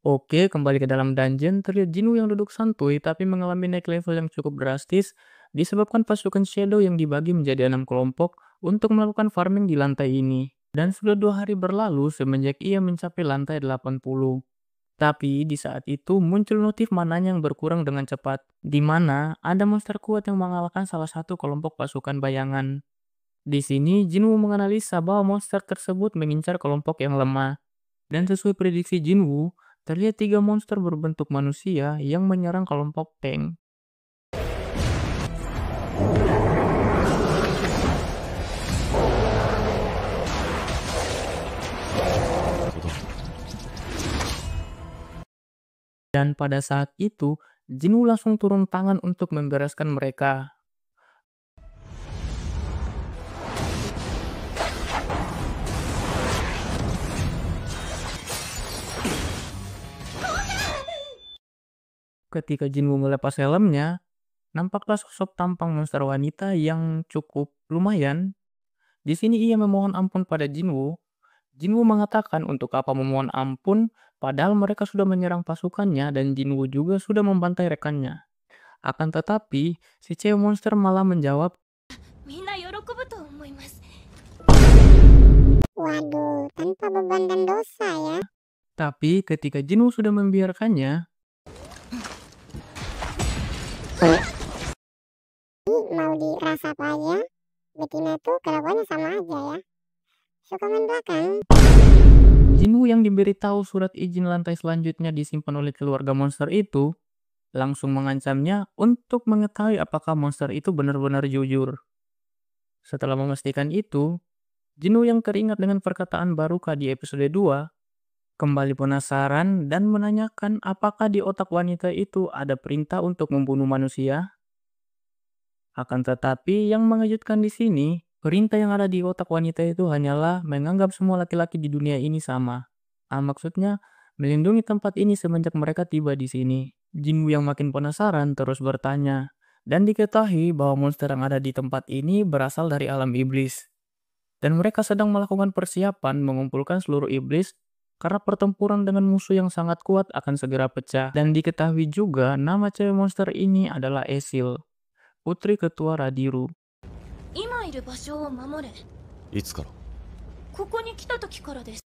S2: Oke, kembali ke dalam dungeon, terlihat Jinwoo yang duduk santuy tapi mengalami naik level yang cukup drastis disebabkan pasukan Shadow yang dibagi menjadi 6 kelompok untuk melakukan farming di lantai ini. Dan sudah 2 hari berlalu semenjak ia mencapai lantai 80. Tapi di saat itu muncul notif mananya yang berkurang dengan cepat, di mana ada monster kuat yang mengalahkan salah satu kelompok pasukan bayangan. Di sini Jinwoo menganalisa bahwa monster tersebut mengincar kelompok yang lemah. Dan sesuai prediksi Jinwoo, terlihat 3 monster berbentuk manusia yang menyerang kelompok tank. Dan pada saat itu, Jinwoo langsung turun tangan untuk membereskan mereka. Ketika Jinwoo melepas helmnya, nampaklah sosok tampang monster wanita yang cukup lumayan. Di sini ia memohon ampun pada Jinwoo. Jinwoo mengatakan untuk apa memohon ampun, padahal mereka sudah menyerang pasukannya dan Jinwoo juga sudah membantai rekannya. Akan tetapi, si cewek monster malah menjawab,
S3: Waduh, tanpa beban dan dosa ya.
S2: Tapi ketika Jinwoo sudah membiarkannya,
S3: mau dirasa apa aja, betina tuh kelakuannya sama aja ya. Suka main belakang.
S2: Jinwoo yang diberitahu surat izin lantai selanjutnya disimpan oleh keluarga monster itu langsung mengancamnya untuk mengetahui apakah monster itu benar-benar jujur. Setelah memastikan itu, Jinwoo yang teringat dengan perkataan Baruka di episode 2 kembali penasaran dan menanyakan apakah di otak wanita itu ada perintah untuk membunuh manusia. Akan tetapi yang mengejutkan di sini, perintah yang ada di otak wanita itu hanyalah menganggap semua laki-laki di dunia ini sama. Maksudnya melindungi tempat ini semenjak mereka tiba di sini. Jinwoo yang makin penasaran terus bertanya, dan diketahui bahwa monster yang ada di tempat ini berasal dari alam iblis. Dan mereka sedang melakukan persiapan mengumpulkan seluruh iblis karena pertempuran dengan musuh yang sangat kuat akan segera pecah. Dan diketahui juga nama cewek monster ini adalah Esil, putri ketua Radiru.
S6: 今いる場所を守れ。
S1: いつから？
S6: ここに来た時からです。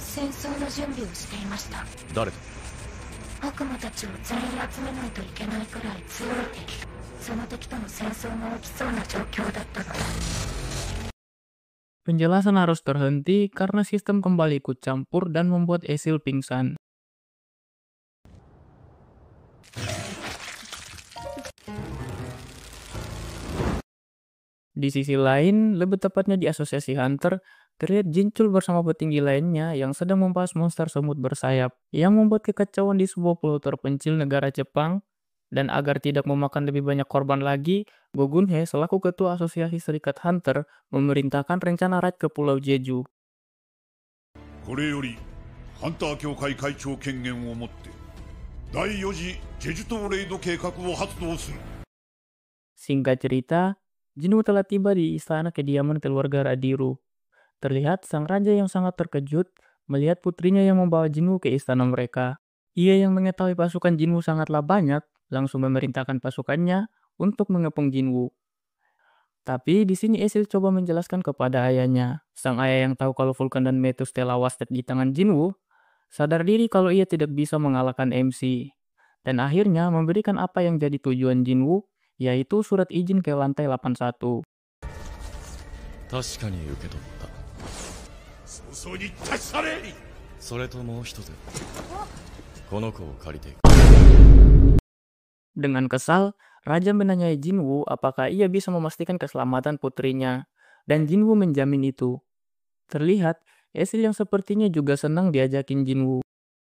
S6: 戦争の準備をしていました。
S1: 誰と？
S6: 悪魔たちを全員集めないといけないくらい強い敵。その敵との戦争が起きそうな状況だったの。
S2: Penjelasan harus terhenti karena sistem kembali ikut campur dan membuat Esil pingsan. Di sisi lain, lebih tepatnya di Asosiasi Hunter, terlihat Jinchul bersama petinggi lainnya yang sedang membahas monster semut bersayap yang membuat kekacauan di sebuah pulau terpencil negara Jepang. Dan agar tidak memakan lebih banyak korban lagi, Go Gun-hye selaku ketua Asosiasi Serikat Hunter memerintahkan rencana raid ke Pulau Jeju.
S5: これよりハンター協会会長権限を持って第4次ジェジュ島レイド計画を発動する。
S2: Singkat cerita, Jinwoo telah tiba di istana kediaman keluarga Radiru. Terlihat sang raja yang sangat terkejut melihat putrinya yang membawa Jinwoo ke istana mereka. Ia yang mengetahui pasukan Jinwoo sangatlah banyak, langsung memerintahkan pasukannya untuk mengepung Jinwoo. Tapi di sini Esil coba menjelaskan kepada ayahnya. Sang ayah yang tahu kalau Vulcan dan Metus telah wasted di tangan Jinwoo, sadar diri kalau ia tidak bisa mengalahkan MC. Dan akhirnya memberikan apa yang jadi tujuan Jinwoo, yaitu surat izin ke lantai 81.
S1: 確かに受け取った。
S5: 早々に立ち去れ。
S1: それともう一つ、この子を借りていく。
S2: Dengan kesal, Raja menanyai Jinwoo apakah ia bisa memastikan keselamatan putrinya, dan Jinwoo menjamin itu. Terlihat, Esil yang sepertinya juga senang diajakin Jinwoo.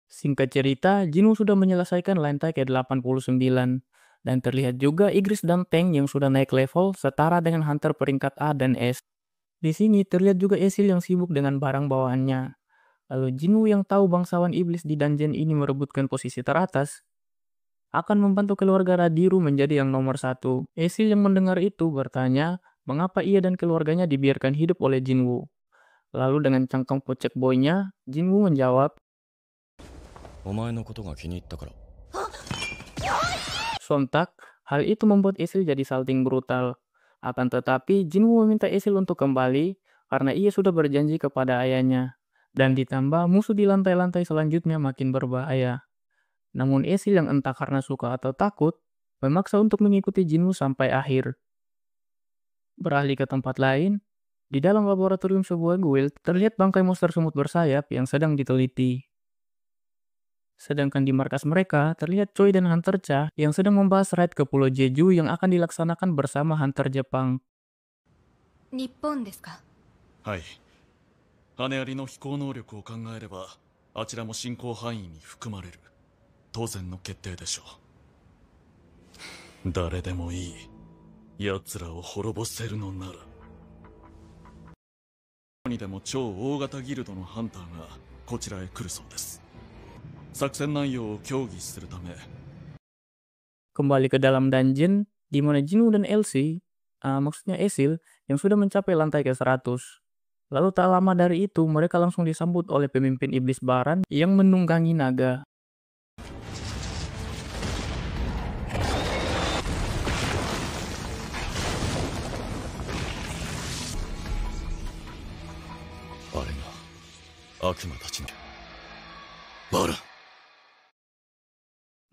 S2: Singkat cerita, Jinwoo sudah menyelesaikan lantai ke-89, dan terlihat juga Igris dan Tank yang sudah naik level setara dengan Hunter peringkat A dan S. Di sini terlihat juga Esil yang sibuk dengan barang bawaannya. Lalu Jinwoo yang tahu bangsawan iblis di dungeon ini merebutkan posisi teratas, akan membantu keluarga Radiru menjadi yang nomor 1. Esil yang mendengar itu bertanya mengapa ia dan keluarganya dibiarkan hidup oleh Jinwoo. Lalu dengan cangkang pocek boynya, Jinwoo menjawab,
S1: お前のことが気に入ったから。
S2: Sontak, hal itu membuat Esil jadi salting brutal. Akan tetapi, Jinwoo meminta Esil untuk kembali karena ia sudah berjanji kepada ayahnya. Dan ditambah musuh di lantai-lantai selanjutnya makin berbahaya. Namun Esil yang entah karena suka atau takut, memaksa untuk mengikuti Jinwoo sampai akhir. Beralih ke tempat lain, di dalam laboratorium sebuah guild terlihat bangkai monster semut bersayap yang sedang diteliti. Sedangkan di markas mereka terlihat Choi dan Hunter Cha yang sedang membahas raid ke Pulau Jeju yang akan dilaksanakan bersama Hunter Jepang.
S6: 日本ですか？
S10: はい。羽槍の飛行能力を考えれば、あちらも進行範囲に含まれる。当然の決定でしょう。誰でもいい。奴らを滅ぼせるのなら。どこにでも超大型ギルドのハンターがこちらへ来るそうです。作戦内容を協議するため。
S2: Kembali ke dalam dungeon, di mana Jinwoo dan Elsie, maksudnya Esil, yang sudah mencapai lantai ke-100. Lalu tak lama dari itu, mereka langsung disambut oleh pemimpin iblis Baran yang menunggangi naga.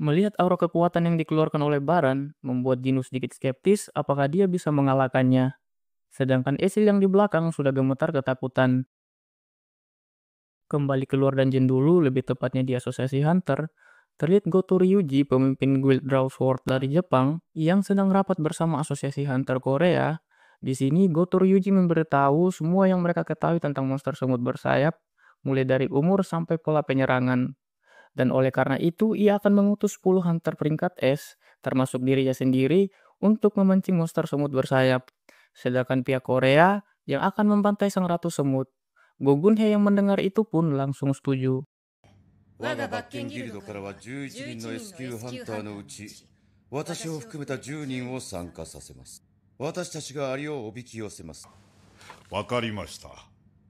S2: Melihat aura kekuatan yang dikeluarkan oleh Baran, membuat Jinwoo sedikit skeptis apakah dia bisa mengalahkannya. Sedangkan Esil yang di belakang sudah gemetar ketakutan. Kembali keluar dungeon dulu, lebih tepatnya di Asosiasi Hunter, terlihat Goto Ryuji, pemimpin guild Draw Sword dari Jepang, yang sedang rapat bersama Asosiasi Hunter Korea. Di sini, Goto Ryuji memberitahu semua yang mereka ketahui tentang monster semut bersayap, mulai dari umur sampai pola penyerangan. Dan oleh karena itu, ia akan mengutus 10 hunter peringkat S, termasuk dirinya sendiri, untuk memancing monster semut bersayap. Sedangkan pihak Korea yang akan membantai sang ratu semut. Go Gun-hye yang mendengar itu pun langsung setuju.
S8: 我がバッキンギルドからは11人の S 級ハンターのうち、私を含めた10人を参加させます。私たちがアリをおびき寄せます。
S5: わかりました。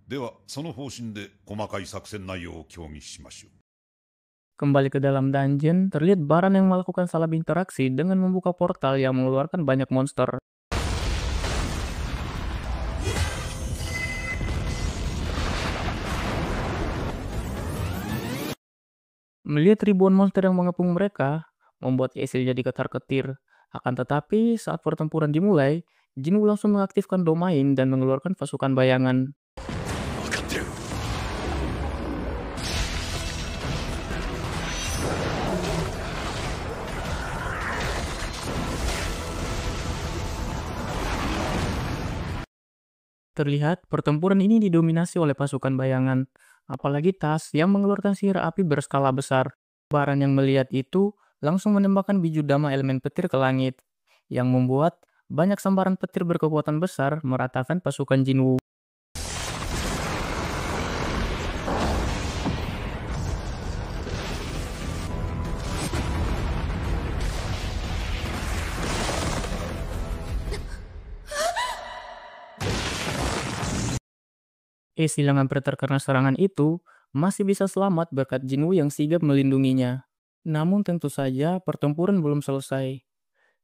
S5: では、その方針で細かい作戦内容を協議しましょう。
S2: Kembali ke dalam dungeon, terlihat Baran yang melakukan salah interaksi dengan membuka portal yang mengeluarkan banyak monster. Melihat ribuan monster yang mengepung mereka, membuat Esil jadi ketar-ketir. Akan tetapi, saat pertempuran dimulai, Jinwoo langsung mengaktifkan domain dan mengeluarkan pasukan bayangan. Terlihat pertempuran ini didominasi oleh pasukan bayangan, apalagi Tas yang mengeluarkan sihir api berskala besar. Baran yang melihat itu langsung menembakkan biju dama elemen petir ke langit, yang membuat banyak sambaran petir berkekuatan besar meratakan pasukan Jinwoo. Esil yang hampir terkena serangan itu masih bisa selamat berkat Jinwoo yang sigap melindunginya. Namun tentu saja pertempuran belum selesai.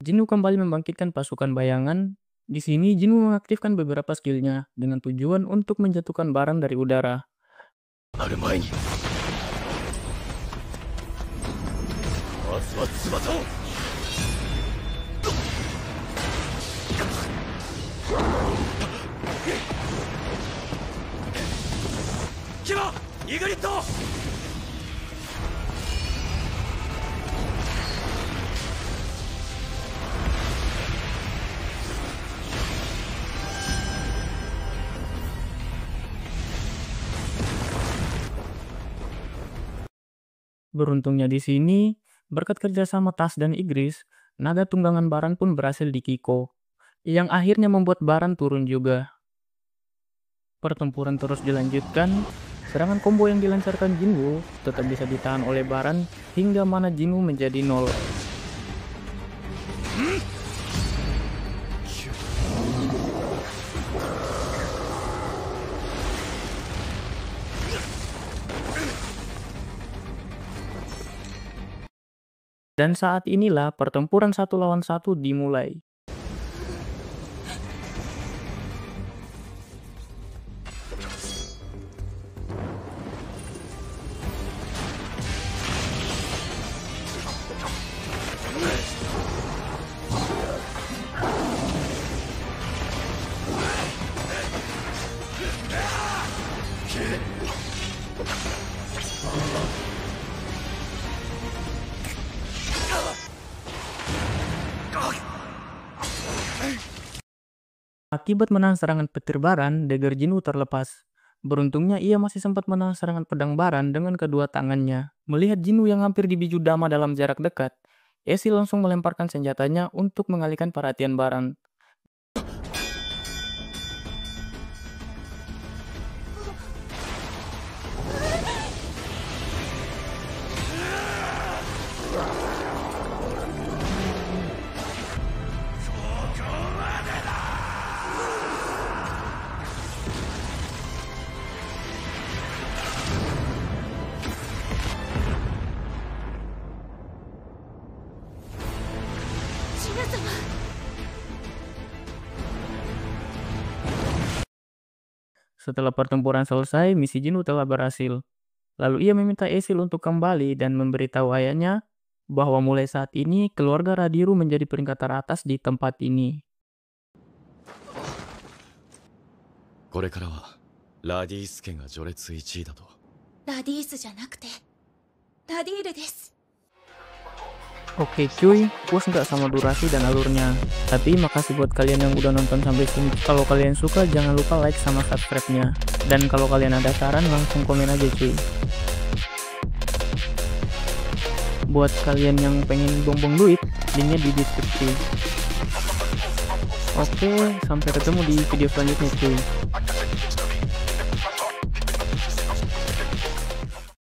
S2: Jinwoo kembali membangkitkan pasukan bayangan. Di sini Jinwoo mengaktifkan beberapa skillnya dengan tujuan untuk menjatuhkan Baran dari udara. Beruntungnya di sini, berkat kerjasama Tas dan Igris, naga tunggangan Baran pun berhasil di-Kiko, yang akhirnya membuat Baran turun juga. Pertempuran terus dilanjutkan, serangan combo yang dilancarkan Jinwoo tetap bisa ditahan oleh Baran hingga mana Jinwoo menjadi 0. Dan saat inilah pertempuran 1 lawan 1 dimulai. Akibat menahan serangan petir Baran, dagger Jinwoo terlepas. Beruntungnya ia masih sempat menahan serangan pedang Baran dengan kedua tangannya. Melihat Jinwoo yang hampir dibiju dama dalam jarak dekat, Esil langsung melemparkan senjatanya untuk mengalihkan perhatian Baran. Setelah pertempuran selesai, misi Jinwoo telah berhasil. Lalu ia meminta Esil untuk kembali dan memberitahu ayahnya bahwa mulai saat ini keluarga Radiru menjadi peringkat teratas di tempat ini.
S1: これからはラディース家が序列1位だと。
S6: ラディースじゃなくてラディールです。
S2: Oke cuy, puas nggak sama durasi dan alurnya? Tapi makasih buat kalian yang udah nonton sampai sini. Kalau kalian suka jangan lupa like sama subscribe-nya. Dan kalau kalian ada saran langsung komen aja cuy. Buat kalian yang pengen buang-buang duit, linknya di deskripsi. Oke, sampai ketemu di video selanjutnya cuy.